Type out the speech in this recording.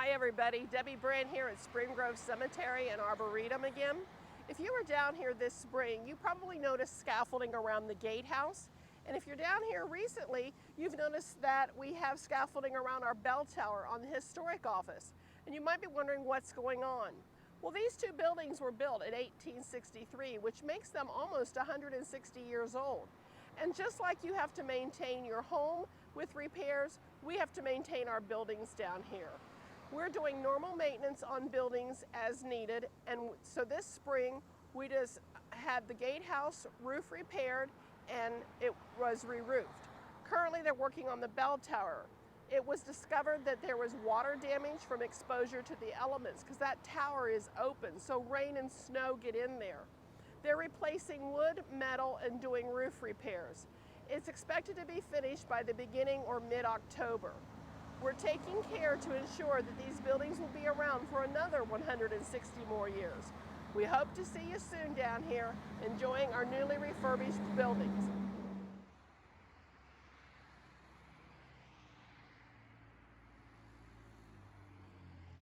Hi everybody, Debbie Brand here at Spring Grove Cemetery and Arboretum again. If you were down here this spring, you probably noticed scaffolding around the gatehouse. And if you're down here recently, you've noticed that we have scaffolding around our bell tower on the historic office. And you might be wondering what's going on. Well, these two buildings were built in 1863, which makes them almost 160 years old. And just like you have to maintain your home with repairs, we have to maintain our buildings down here. We're doing normal maintenance on buildings as needed, and so this spring we just had the gatehouse roof repaired and it was re-roofed. Currently they're working on the bell tower. It was discovered that there was water damage from exposure to the elements because that tower is open, so rain and snow get in there. They're replacing wood, metal, and doing roof repairs. It's expected to be finished by the beginning or mid-October. We're taking care to ensure that these buildings will be around for another 160 more years. We hope to see you soon down here enjoying our newly refurbished buildings.